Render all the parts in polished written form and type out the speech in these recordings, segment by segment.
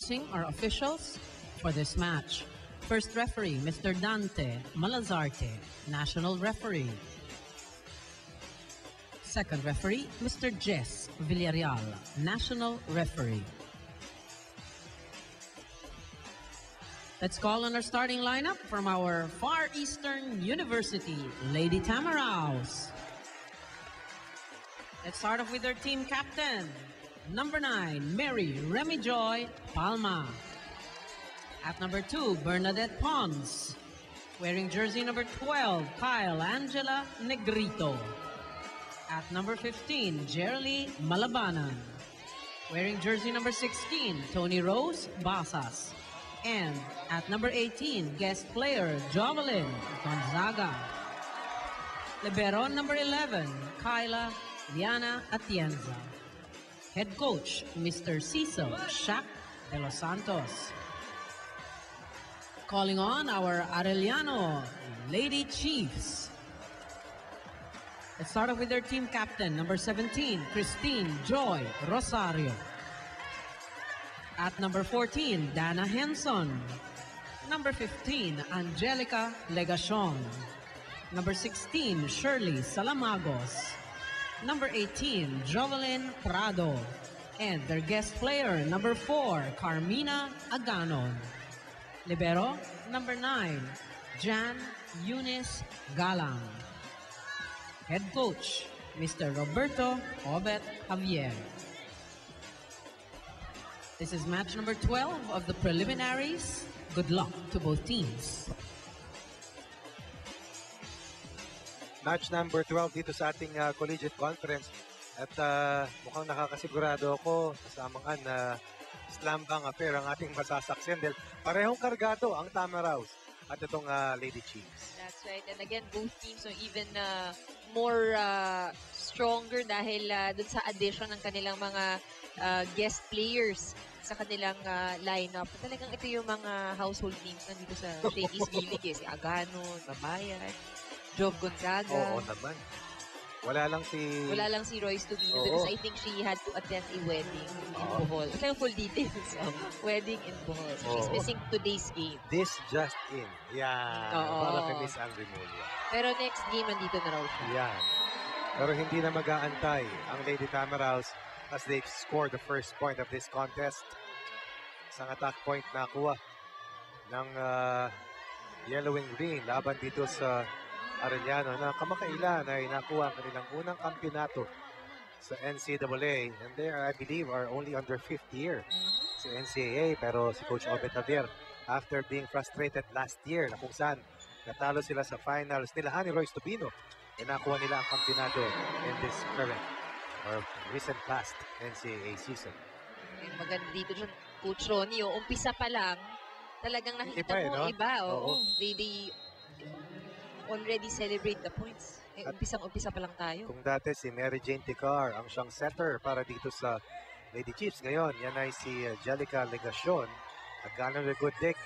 Our officials for this match. First referee, Mr. Dante Malazarte, National Referee. Second referee, Mr. Jess Villarreal, National Referee. Let's call on our starting lineup from our Far Eastern University, Lady Tamaraos. Let's start off with our team captain. Number 9, Mary Remy Joy Palma. At number 2, Bernadette Pons. Wearing jersey number 12, Kyle Angela Negrito. At number 15, Jerly Malabanan. Wearing jersey number 16, Tony Rose Basas. And at number 18, guest player Jovelyn Gonzaga. Libero number 11, Kyla Liana Atienza. Head coach, Mr. Cecil Shaq de los Santos. Calling on our Arellano Lady Chiefs. Let's start off with their team captain, number 17, Christine Joy Rosario. At number 14, Dana Henson. Number 15, Angelica Legacion. Number 16, Shirley Salamagos. Number 18, Jovelyn Prado. And their guest player, number 4, Carmina Aganon. Libero, number 9, Jan Eunice Galang. Head coach, Mr. Roberto Obet Javier. This is match number 12 of the preliminaries. Good luck to both teams. Match number 12 dito sa ating collegiate conference. At mukhang nakakasigurado ako kasamaan na slam bang affair ang ating masasaksiyan dahil parehong kargado ang Tamaraos at itong Lady Chiefs. That's right. And again, both teams are even more stronger dahil dun sa addition ng kanilang mga guest players sa kanilang lineup. Talagang ito yung mga household teams nandito sa Shakey's Village. Si Agano, Babayan, Job Gonzaga. Oo naman. Wala lang si Royce Tubino because I think she had to attend a wedding in Bohol. Ito yung full details. Wedding in Bohol. So she's missing today's game. This just in. Yan. Para kay Miss Andre Mulia. Pero next game, andito na raw siya. Yan. Pero hindi na mag-aantay ang Lady Tamaraos as they scored the first point of this contest. Isang attack point na kuha ng Yellowing Green laban dito sa Arellano na kamakailan ay nakuha ang kanilang unang kampyonato sa NCAA, and they are, I believe, are only under 5th year sa NCAA. Pero si Coach Obet Javier, after being frustrated last year na kung saan natalo sila sa finals nilahan ni Royce Tubino, ay nakuha nila ang kampyonato in this current or recent past NCAA season. Maganda dito dyan, Coach Ronnie, umpisa pa lang talagang nakikita mo iba. They already celebrate the points. Umpisang-umpisa pa lang tayo. Kung dati si Mary Jane Ticar ang siyang setter para dito sa Lady Chiefs, ngayon yan ay si Angelica Legacion at Gano Legudic.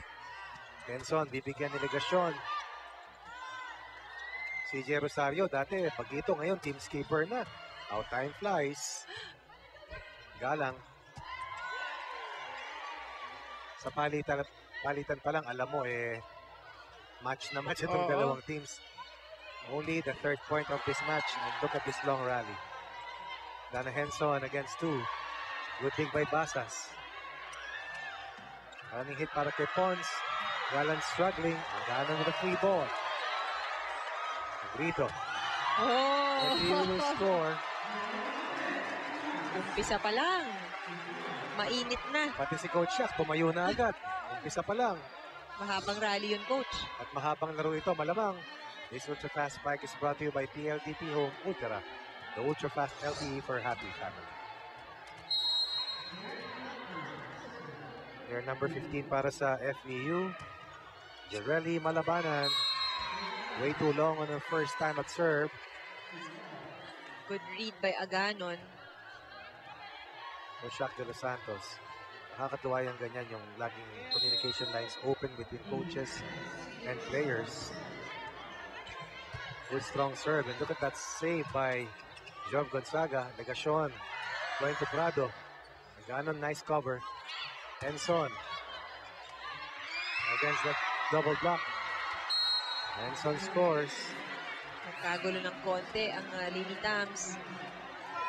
Benson, bibigyan ni Legacion. CJ Rosario, dati pag ito ngayon, team skipper na. How time flies. Galang. Sa palitan pa lang, alam mo match na match itong dalawang teams. Only the third point of this match, and look at this long rally. Dana Henson against 2. Good dig by Basas. Running hit para kay Pons. Galan struggling. Gana with a free ball. Negrito. Negrito will score. Umpisa pa lang. Mainit na. Pati si Coach Shaq, pumayo na agad. Umpisa pa lang. Mahabang rally yun, Coach. At mahabang laro ito, malamang. This Ultra Fast Bike is brought to you by PLDT Home Ultra, the Ultra Fast LTE for happy family. Your number 15 para sa FEU, Jerely Malabanan. Way too long on her first time at serve. Good read by Aganon. Shaq de los Santos. Nakakatuwa yung ganyan, yung laging communication lines open between coaches and players. Good strong serve, and look at that save by Job Gonzaga. Legacion going to Prado. Ganon, nice cover. Henson. Against that double block. Henson scores. Nagkagulo ng konti ang Lady Tams.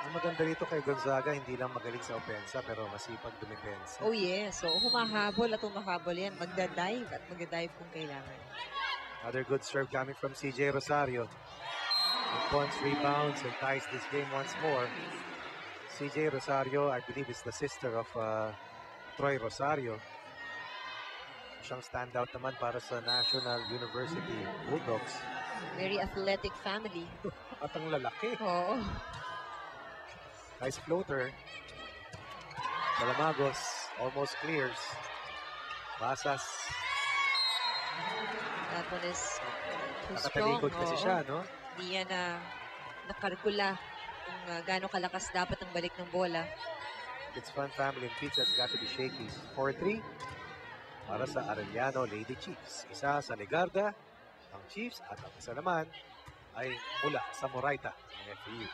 Ang maganda rito kay Gonzaga, hindi lang magaling sa opensa, pero masipag dumipensa. Oh yes, so humahabol at humahabol yan. Magdadive at magdadive kung kailangan. Another good serve coming from CJ Rosario. Pons rebounds and ties this game once more. CJ Rosario, I believe, is the sister of Troy Rosario. Siyang standout naman para sa National University Bulldogs. Very athletic family. At ang lalaki. Oo. Nice floater. Salamagos almost clears. Basas. That one is too strong. Nakatalikod kasi Oo. siya, no? Hindi yan nakalkula kung gaano kalakas dapat ang balik ng bola. It's fun family and pizza. It's got to be Shakey's. 4-3 para sa Arellano Lady Chiefs. Isa sa Legarda, ang Chiefs, at ang isa naman ay mula sa Moraita ng FEU.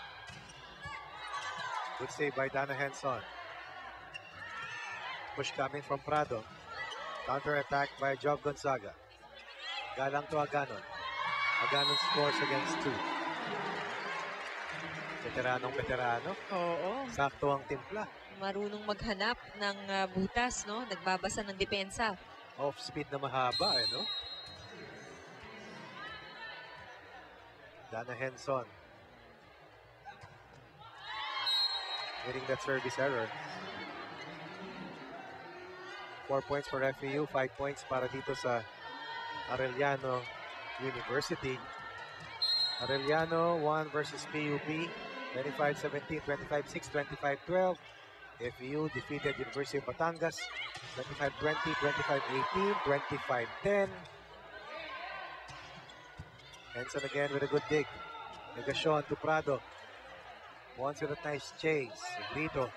Good save by Dana Henson. Push coming from Prado. Counter-attack by Job Gonzaga. Galang to Aganon. Aganon scores against 2. Veteranong-veterano. Oo. Sakto ang timpla. Marunong maghanap ng butas, no? Nagbabasa ng depensa. Off-speed na mahaba, no? Dana Henson. Getting that service error. 4 points for FEU, 5 points para dito sa Arellano University. Arellano 1 versus PUP, 25-17, 25-6, 25-12. FEU defeated University of Batangas, 25-20, 25-18, 25-10. Henson again with a good dig. Negacion to Prado. Wants with a nice chase. Brito.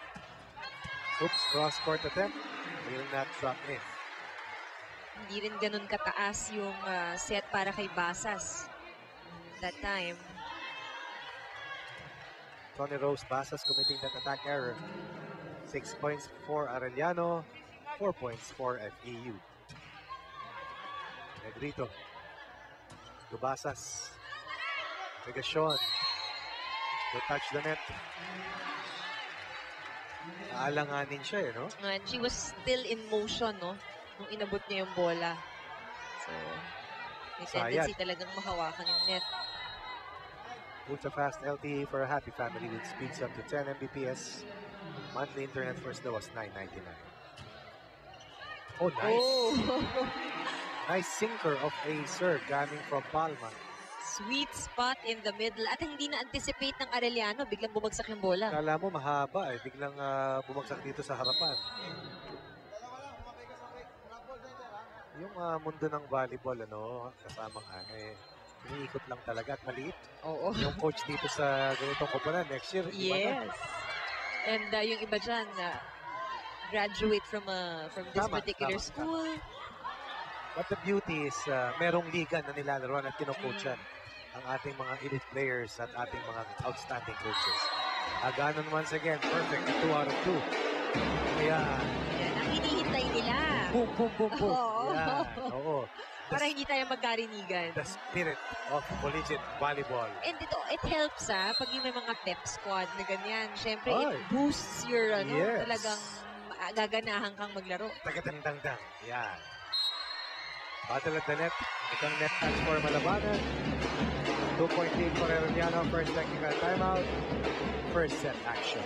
Oops, cross-court attempt. Will not drop in. Hindi rin ganun kataas yung set para kay Basas. That time. Tony Rose Basas committing that attack error. 6 points for Arellano, 4 points for FEU. Negrito. Basas. Negacion. To touch the net. Aalanganin siya, no? And she was still in motion, no? Nung inabot niya yung bola. So, may tendency talagang mahawakan yung net. Ultra fast LTE for a happy family with speeds up to 10 Mbps. Monthly internet first though was $9.99. Oh, nice. Oh! Nice sinker of a serve coming from Palma. Sweet spot in the middle. At hindi na-anticipate ng Arellano. Biglang bumagsak yung bola. Kala mo mahaba eh. Biglang bumagsak dito sa harapan. Yung mundo ng volleyball, ano, kasamang iniikot lang talaga at maliit. Oo. Yung coach dito sa ganitong koponan next year. Yes. And yung iba dyan, graduate from this particular school. But the beauty is, merong liga na nilalaroan at kinocoachan ang ating mga elite players at ating mga outstanding coaches. Aganon once again, perfect, 2 out of 2. Ayan. Yan ang hinihintay nila. Boom, boom, boom, boom. Oo. Yan. Oo. Para hindi tayo magkarinigan. The spirit of collegiate volleyball. And it helps pag yung may mga pep squad na ganyan. Siyempre, Ay. it boosts your, Yes. talagang gaganahan kang maglaro. Tagatang-dang-dang. Yan. Battle at the net. Itong net touch for Malabanan. 2-point lead for Arellano. First technical timeout. First set action.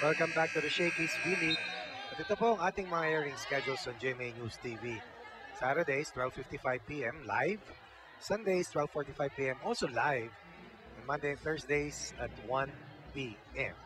Welcome back to the Shakey's V-League. At ito po ang ating mga airing schedules on GMA News TV. Saturdays, 12:55 p.m. live. Sundays, 12:45 p.m. also live. And Monday and Thursdays at 1 p.m.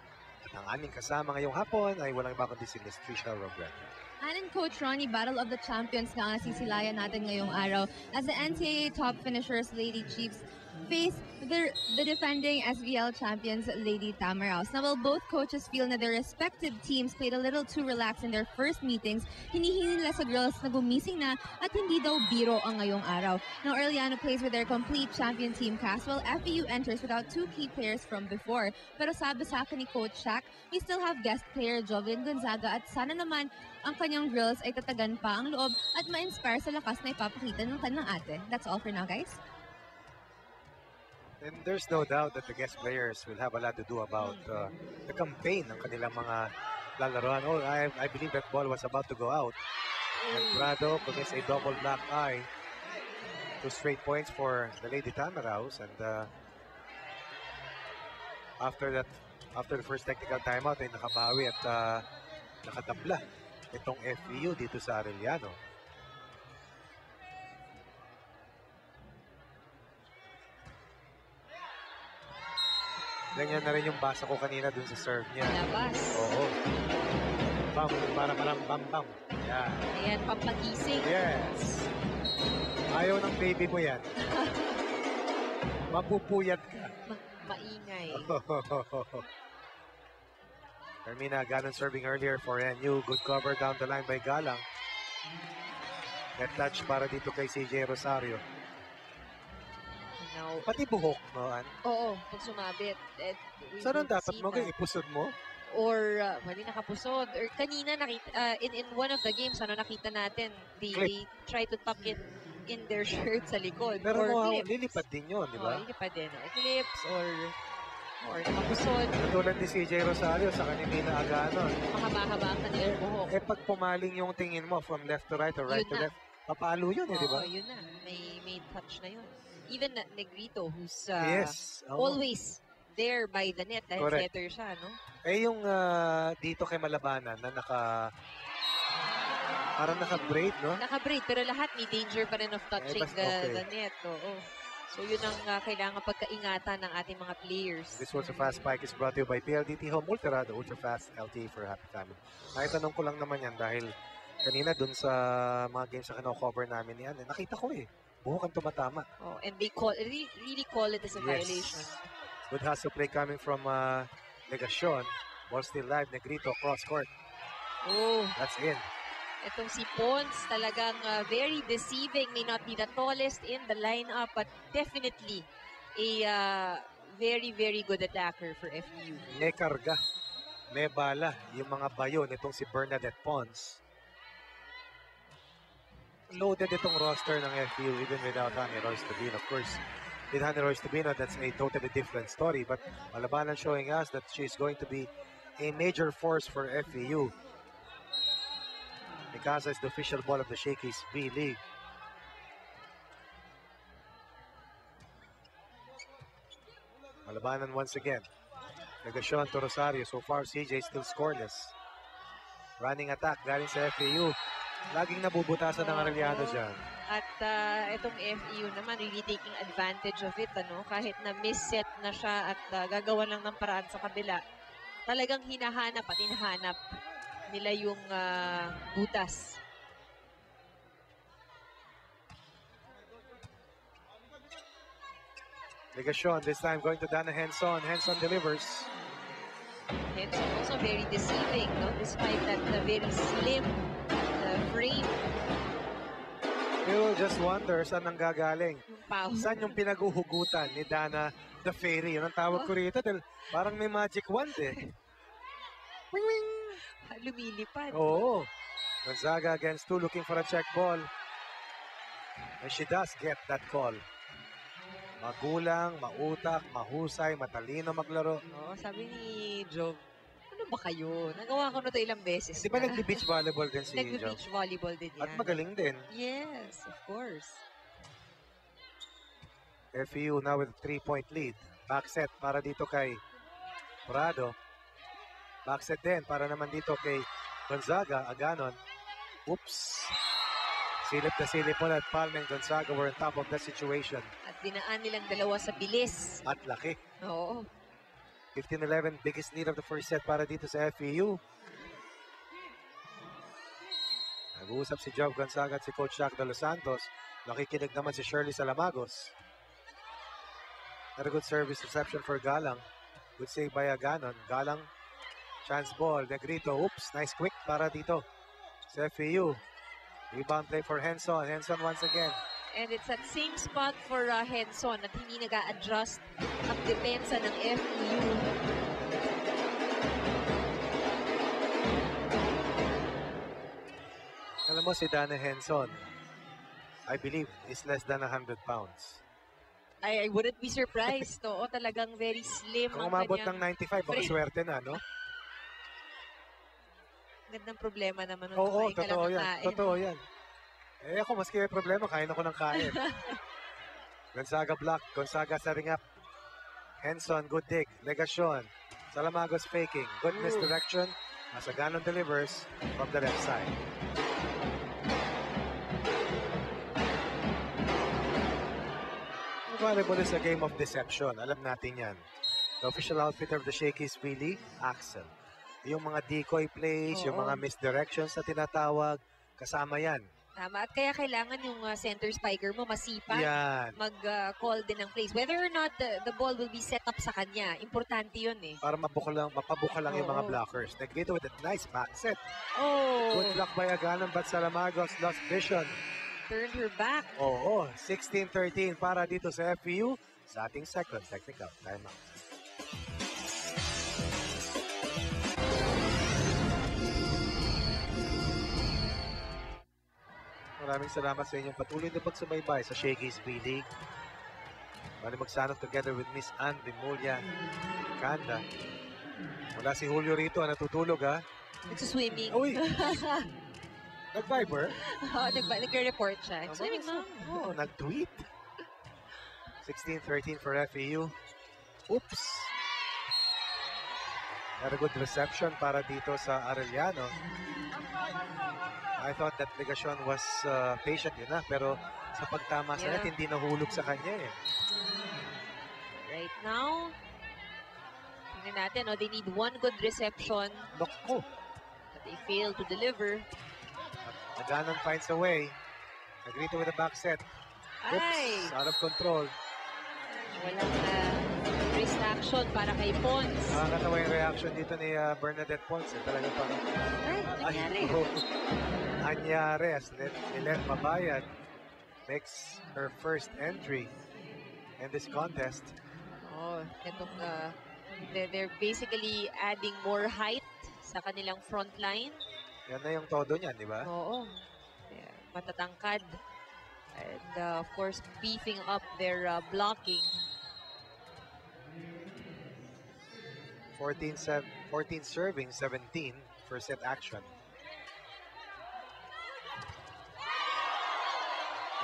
At ang aming kasama ngayong hapon ay walang iba kundi si Miss Trisha Robredo. And Coach Ronnie, Battle of the Champions nga ang sisilayan natin ngayong araw. As the NCAA top finishers, Lady Chiefs face the defending SVL champions, Lady Tamaraos. Now, while both coaches feel that their respective teams played a little too relaxed in their first meetings, hinihingi nila sa girls na gumising na at hindi daw biro ang ngayong araw. Now, Arellano plays with their complete champion team cast, while FEU enters without two key players from before. Pero sabi sa akin ni Coach Shaq, we still have guest player Jovelyn Gonzaga at sana naman ang kanyang girls ay tatagan pa ang loob at ma-inspire sa lakas na ipapakita ng kanilang ate. That's all for now, guys. And there's no doubt that the guest players will have a lot to do about the campaign ng kanilang mga lalaroan. Oh, I believe that ball was about to go out. And Prado commits a double black eye. 2 straight points for the Lady Tamaraos. And after the first technical timeout, ay nakabawi at nakatabla itong FEU dito sa Arellano. Ganyan na rin yung basa ko kanina dun sa serve niya. Labas. Oo. Bam, para bam. Yan. Ayan, pampagising. Yes. Ayaw ng baby mo yan. Mapupuyat ka. Maingay. Hermina Ganon serving earlier for NU. Good cover down the line by Galang. Net touch para dito kay CJ Rosario. Now, Pati buhok, no, Ann? oo, pag sumabit. Saan ang dapat mo? Ipusod mo? Or, hindi nakapusod. Or kanina, in one of the games, nakita natin, they try to tuck it in their shirt sa likod. Pero or lilipad din yun, di ba? lilipad din. Or clips, or nakapusod. Katulad ni CJ Rosario sa kanina Aganon. Mahaba-haba ang kanilang buhok. Eh, pag pumaling yung tingin mo from left to right or right to Yun na. left, papalo yun, eh, di ba? Oo, yun na. May touch na yun. Even Negrito, who's Yes. always there by the net dahil Correct. setter siya, no? Eh, yung dito kay Malabanan na parang naka-braid, no? Naka-braid, pero lahat may danger pa rin of touching the net. Oo. So yun ang kailangan pagkaingatan ng ating mga players. This Ultra Fast Spike is brought to you by PLDT Home Ultra, the Ultra Fast LTE for Happy Family. Nakitanong ko lang naman yan dahil kanina dun sa mga games na kino-cover namin yan, nakita ko buhok ang tumatama. Oh, and they really call it as a violation. Good hustle play coming from Negacion. Ball still live, Negrito cross court. Oh, That's in. itong si Pons talagang very deceiving. May not be the tallest in the lineup, but definitely a very, very good attacker for FEU. May karga, may bala yung mga bayo nitong si Bernadette Pons. Loaded itong roster ng FEU even without Honey Royce Tabino. Of course, with Honey Royce Tabino, that's a totally different story. But Malabanan showing us that she's going to be a major force for FEU. Mikasa is the official ball of the Shakey's B-League. Malabanan once again. Negacion to Rosario. So far, CJ still scoreless. Running attack galing sa FEU. Laging nabubutasan ng Arellano dyan. At itong FEU naman really taking advantage of it, kahit na miss-set na siya at gagawa lang ng paraan sa kabila. Talagang hinahanap at hinahanap nila yung butas. Negacion this time going to Dana Henson. Henson delivers. Henson also very deceiving, despite that very slim frame. You will just wonder saan nang gagaling. Yung power. Saan yung pinaguhugutan ni Dana the Fairy? Yun ang tawag ko rito dahil parang may magic wand eh. Wing wing! Lumilipad. Oo. Gonzaga against 2 looking for a check ball. And she does get that call. Magulang, mautak, mahusay, matalino maglaro. Sabi ni Jove, ano ba kayo? Nagawa ko na ito ilang beses. Di ba nag-beach volleyball din si Joe? Nag-beach volleyball din yan. At magaling din. Yes, of course. FEU now with a 3-point lead. Back set para dito kay Prado. Back set din para naman dito kay Gonzaga. Aganon. Oops. Silip na silip mo na at Palme and Gonzaga were on top of the situation. At dinaan nilang dalawa sa bilis. At laki. Oo. 15-11, biggest lead of the first set para dito sa FEU. Nag-uusap si Joe Gonzaga at si Coach Shaq de Los Santos. Nakikinig naman si Shirley Salamagos. Not a good service reception for Galang. Good save by Aganon. Galang, chance ball. Negrito, oops, nice quick para dito sa FAU. Rebound play for Henson. Henson once again. And it's that same spot for Henson at hindi nag-a-adjust ang depensa ng FEU. Alam mo si Dana Henson, I believe, is less than 100 pounds. I wouldn't be surprised. Oo, talagang very slim Kung ang umabot kanyang... ng 95, baka swerte na, no? Gandang problema naman nung Oo, kumain ka lang totoo ng yan. kain. Totoo yan. Eh ako, maski may problema, kain ako ng kain. Gonzaga block. Gonzaga setting up. Henson, good dig. Legacion. Salamagos faking. Good misdirection. As Aganon delivers from the left side. Volleyball is a game of deception. Alam natin yan. The official outfitter of the Shakey's really, Axel. Yung mga decoy plays, yung Oo. mga misdirections na tinatawag, kasama yan. Tama. At kaya kailangan yung center spiker mo masipag Yan. mag-call din ng plays. Whether or not the ball will be set up sa kanya, importante yun eh. Para mapabuka lang yung mga Oo. blockers. Negrito with a nice back set. Oh, Good block by Aganon, but Salamagos lost vision. turned her back. Oo, 16-13 para dito sa FPU sa ating second technical timeout. Maraming salamat sa inyong patuloy na pagsubaybay sa Shakey's B-League. Bali magsanok together with Miss Ann Dimulya Kanda. Wala si Julio rito, natutulog ha. Nagsuswimming. Uy! Nag-Viber? Oo, nagre-report siya. Swimming na. Oo, nag-tweet. 16-13 for FEU. Oops! Not a good reception para dito sa Arellano. I thought that Legacion was patient yun na, pero sa pagtama sa net, hindi nahulog sa kanya eh. Right now, tingnan natin, they need one good reception, Naku! but they fail to deliver. Aganon finds a way. Negrito with a back set. Oops! Ay! Out of control. Walang wrist action para kay Pons. Nakakatawa yung reaction dito ni Bernadette Pons. Talagang parang... Ay, nangyari. Anyari as Nilen Mabayad makes her first entry in this contest. Oh, itong, they're basically adding more height sa kanilang front line. Yan na yung todo niyan, di ba? Oo. Yeah, matatangkad. And of course, beefing up their blocking. 14 serving, 17 for set action.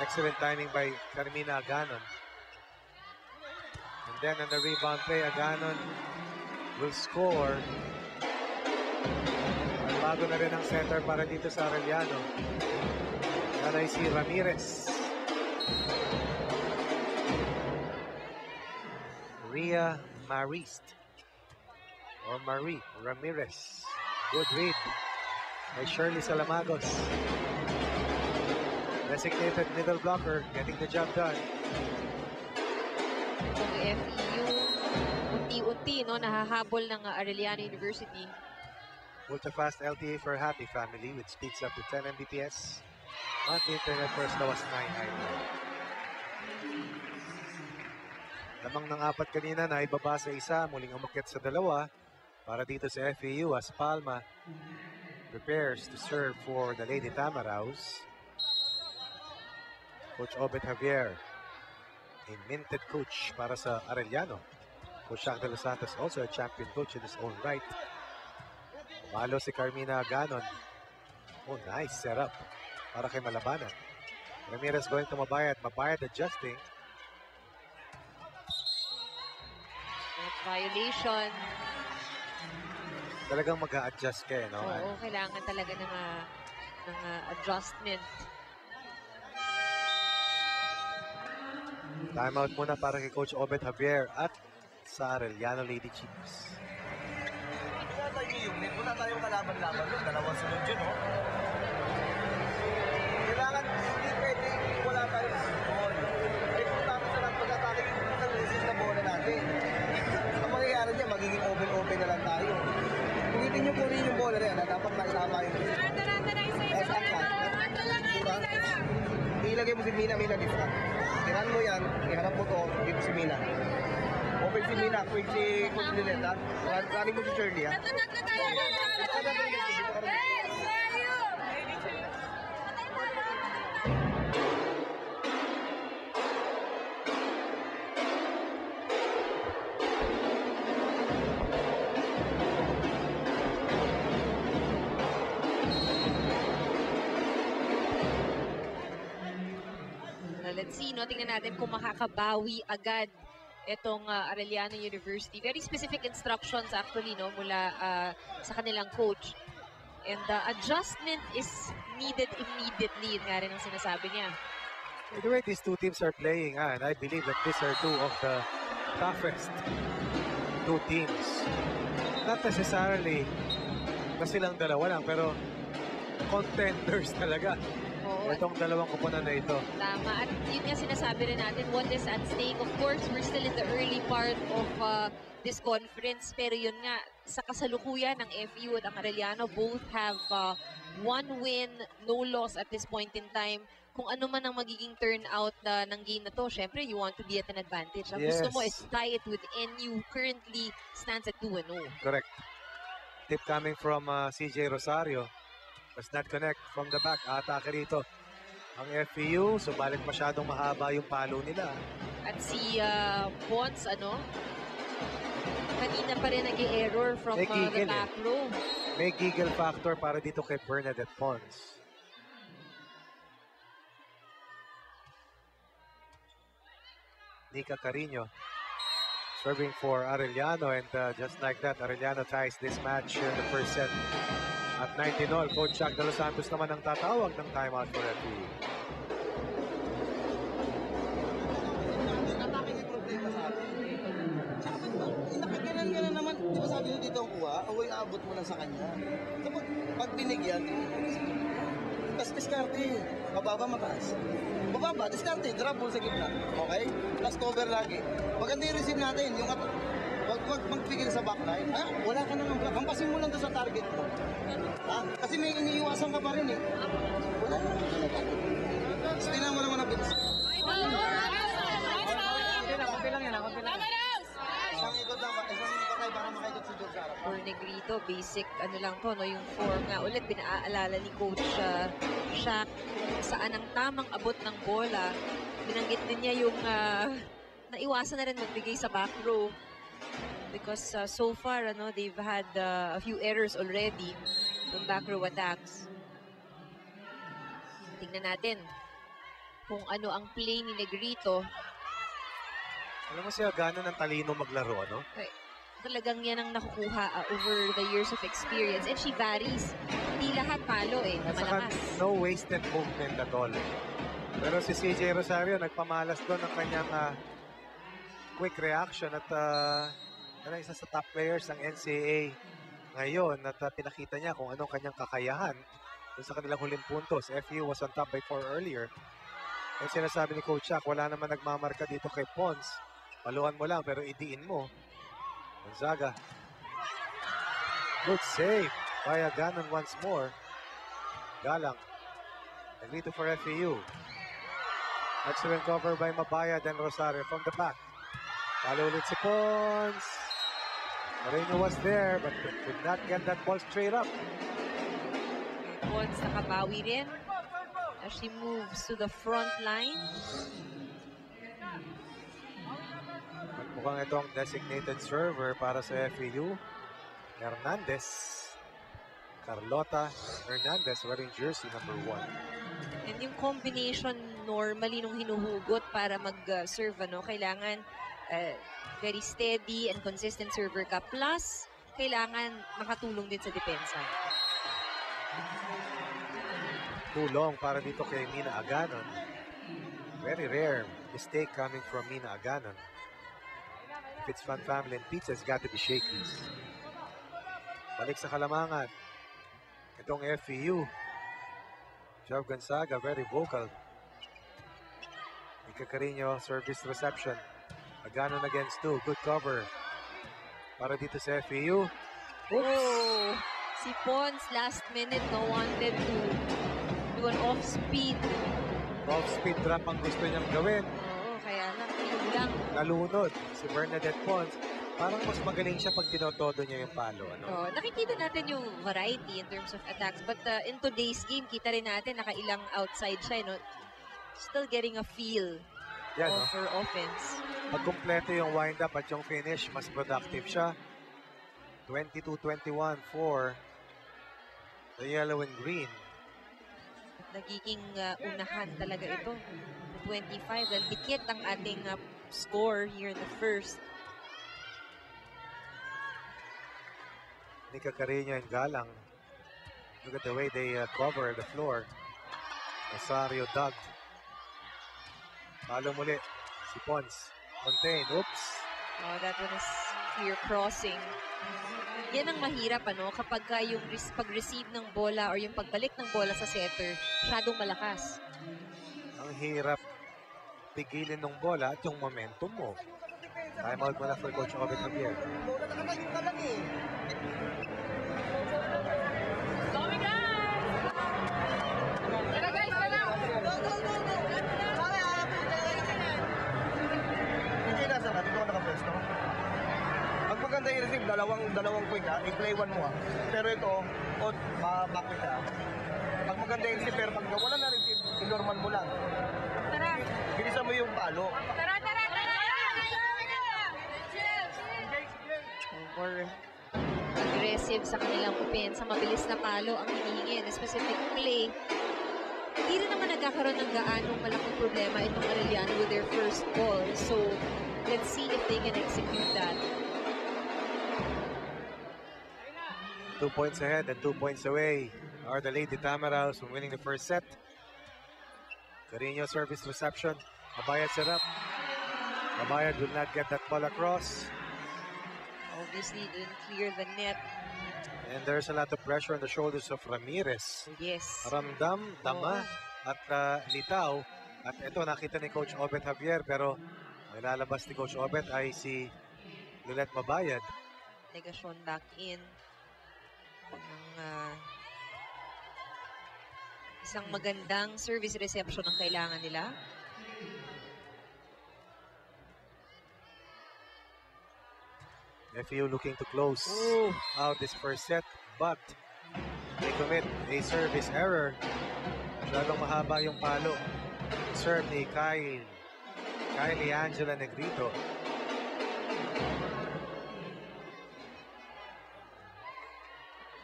Excellent timing by Carmina Aganon. And then on the rebound play, Aganon will score. Bago na rin ang center para dito sa Arellano. Yan ay si Ramirez. Rhea Marist. Or Marie Ramirez. Good read by Shirley Salamagos. Designated middle blocker, getting the job done. Itong FEU, unti-unti, nahahabol ng Arellano University. Ultra-fast LTE for happy family with speeds up to 10 Mbps. Monthly internet first low was 999. Lamang ng apat kanina na ibaba sa isa, muling umakyat sa dalawa. Para dito sa FEU as Palma prepares to serve for the Lady Tamaraws. Coach Obet Javier, a minted coach para sa Arellano. Coach Shaq de los Santos, also a champion coach in his own right. Malo si Carmina Aganon. Oh, nice setup para kay Malabanan. Ramirez going to Mabayad. Mabayad adjusting. Net violation. Talagang mag-a-adjust kayo, no? Oo, kailangan talaga ng adjustment. Timeout muna para kay Coach Obet Javier at sa Arellano Lady Chiefs. Wala tayong unit, wala tayong kalaban-laban doon. Dalawang sunod yun, no? Kailangan, hindi pwede, wala tayong ball. Importante sa lahat pagkatake yung receive na bola dapat maisama yun. Diba? Ilagay mo si Mina dito. Tiran mo yan, iharap mo to, dito si Mina. Open si Mina, quick si Coach Lilet, ha? Running mo si Shirley, ha? Let's see, no? Tingnan natin kung makakabawi agad itong Arellano University. Very specific instructions actually, no? Mula sa kanilang coach. And adjustment is needed immediately. Yun nga rin ang sinasabi niya. The way these two teams are playing, and I believe that these are two of the toughest two teams. Not necessarily na silang dalawa lang, pero contenders talaga. Oo. Itong dalawang kupunan na ito. Tama. At yun nga sinasabi rin natin, what is at stake? Of course, we're still in the early part of this conference. Pero yun nga, sa kasalukuyan ng FEU at ang Arellano, both have one win, no loss at this point in time. Kung ano man ang magiging turnout ng game na to, syempre, you want to be at an advantage. Ang gusto mo is tie it with NU. Currently stands at 2-0. Correct. Tip coming from CJ Rosario. Does not connect from the back. Atake rito. Ang FEU, subalit masyadong mahaba yung palo nila. At si Pons, kanina pa rin nag-error from the back row. May giggle factor para dito kay Bernadette Pons. Nika Carino serving for Arellano, and just like that, Arellano ties this match in the first set. At 19-0, Coach Jack De Los Santos naman ang tatawag ng timeout for FEU. Ganun naman, di ba sabi nyo dito ang kuha, away aabot mo lang sa kanya. Kapag pag binigyan, tapos diskarte, mababa mataas. Mababa, diskarte, drop ball sa gitna. Okay? Plus cover lagi. Maganda yung receive natin, yung wag magpigil sa backline. Wala ka nang block. Hampasin mo lang doon sa target mo. Kasi may iniiwasan ka pa rin eh. Wala na. Stinan mo naman ang bilis. Konti lang yan. Isang ikot lang ba? Isang ikot tayo para makaikot si George Arap. For Negrito, basic lang to, no? Yung form nga ulit, pinaalala ni Coach siya saan ang tamang abot ng bola. Binanggit din niya yung naiwasan na rin magbigay sa back row. Because so far, they've had a few errors already ng back row attacks. Tingnan natin kung ano ang play ni Negrito. Alam mo siya, gano'n ang talino maglaro, ano? Talagang yan ang nakukuha over the years of experience. And she varies. Hindi lahat palo At saka, malakas. no wasted movement at all. Pero si CJ Rosario, nagpamalas doon ng kanyang quick reaction at isa sa top players ng NCAA ngayon at pinakita niya kung anong kanyang kakayahan dun sa kanilang huling puntos. FEU was on top by 4 earlier. And sinasabi ni Coach Jack, wala naman nagmamarka dito kay Pons. Paluan mo lang pero idiin mo. Gonzaga. Good save by Aganon once more. Galang. Nagrito for FEU. Excellent cover by Mabayad and Rosario from the back. Palo ulit si Pons. Moreno was there but could not get that ball straight up. Pons nakabawi rin as she moves to the front line. Mukhang ito ang designated server para sa FEU. Hernandez. Carlota Hernandez wearing jersey number 1. And yung combination normally nung hinuhugot para mag-serve, kailangan very steady and consistent server ka. Plus, kailangan makatulong din sa depensa. Tulong para dito kay Mina Aganon. Very rare mistake coming from Mina Aganon. If it's Fun Family and Pizza, it's got to be Shakey's. Balik sa Kalamangan. Itong FEU. Job Gonzaga, very vocal. Nika Carino, service reception. Aganon against 2. Good cover. Para dito sa FEU. Oops! Oh! Si Pons, last minute, no, wanted to do an off-speed. Off-speed drop ang gusto niyang gawin. Oo, kaya lang. Nalunod si Bernadette Pons. Parang mas magaling siya pag tinotodo niya yung palo. Ano? Oh, nakikita natin yung variety in terms of attacks. But in today's game, kita rin natin nakailang outside siya. No? Still getting a feel Yan, of no? her offense. Pag kumpleto yung wind-up at yung finish, mas productive siya. 22-21 for the yellow and green. Nagiging unahan talaga ito. 25, well, dikit ang ating score here in the first. Nika Carreño and Galang. Look at the way they cover the floor. Rosario dug. Palo muli. Si Pons. Contain. Oops. Oh, that one is clear crossing. Yan ang mahirap, ano, kapag yung pag-receive ng bola or yung pagbalik ng bola sa setter, masyadong malakas. Ang hirap pigilin ng bola at yung momentum mo. Time out mo na for Coach Obet Javier. Hindi na sa dito ka nakapwesto. Pag maganda yung receive, dalawang quick ha, i-play one mo ha. Pero ito, back ka. Pag maganda yung receive, pero pag wala na receive, i-normal mo lang. Bilisan mo yung palo. More aggressive sa kanilang opensa, mabilis na palo ang hinihingi. In a specific play, hindi rin naman nagkakaroon ng gaanong malaking problema itong Arellano with their first ball. So, let's see if they can execute that. 2 points ahead and 2 points away are the Lady Tamaraws from winning the first set. Carreño service reception. Abayad set up. Abayad will not get that ball across. Obviously, didn't clear the net. And there's a lot of pressure on the shoulders of Ramirez. Yes. Ramdam, Dama, at Litaw. At ito, nakita ni Coach Obet Javier, pero may lalabas ni Coach Obet ay si Lulette Mabayad. Legasyon back in. Isang magandang service reception ang kailangan nila. FEU looking to close out this first set, but they commit a service error. Masyadong mahaba yung palo. Serve ni Kylie Angela Negrito.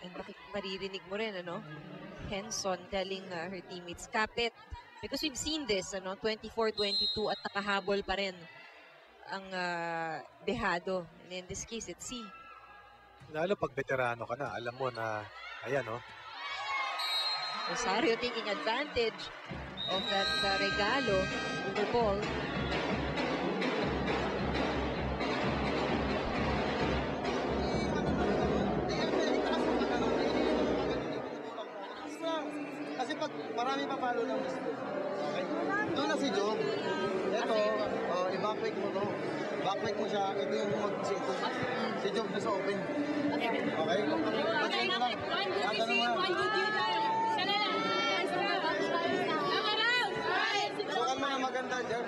And maririnig mo rin, ano? Henson telling her teammates, kapit. Because we've seen this, ano? 24-22 at nakahabol pa rin ang Dejado. And in this case, it's C. Lalo pag veterano ka na, alam mo na, ayan, no? Rosario taking advantage of that regalo over ball. Kasi pag marami papalo ng gusto. Okay? Doon na si Job. Ito, i-backfake mo to. Backfake mo siya. Ito yung mag-sito. Si Job na sa open. Okay? Okay? Sukan mo na maganda dyan.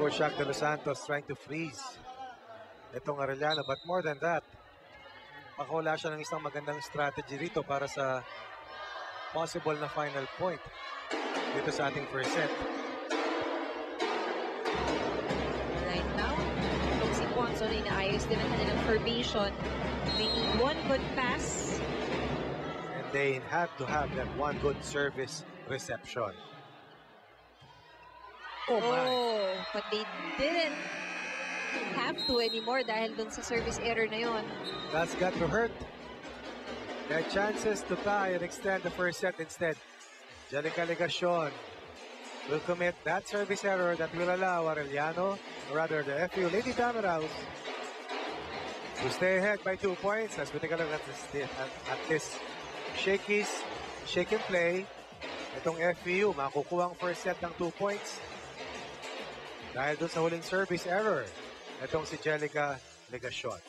Coach Jack de los Santos trying to freeze itong Arellano. But more than that, pakawala siya ng isang magandang strategy rito para sa possible na final point dito sa ating first set. Right now, itong si Ponzo na inaayos din ang kanilang formation. They need one good pass. And they have to have that one good service reception. Oh my! Oh, but they didn't have to anymore dahil dun sa service error na yon. That's got to hurt. Their chances to tie and extend the first set instead. Jelica Legacion will commit that service error that will allow Arellano, or rather the FEU Lady Tamaraws, to stay ahead by 2 points. As we take a look at this shake and play. Itong FEU, makukuha ang first set ng 2 points. Dahil dun sa huling service error, itong si Jelica Legacion.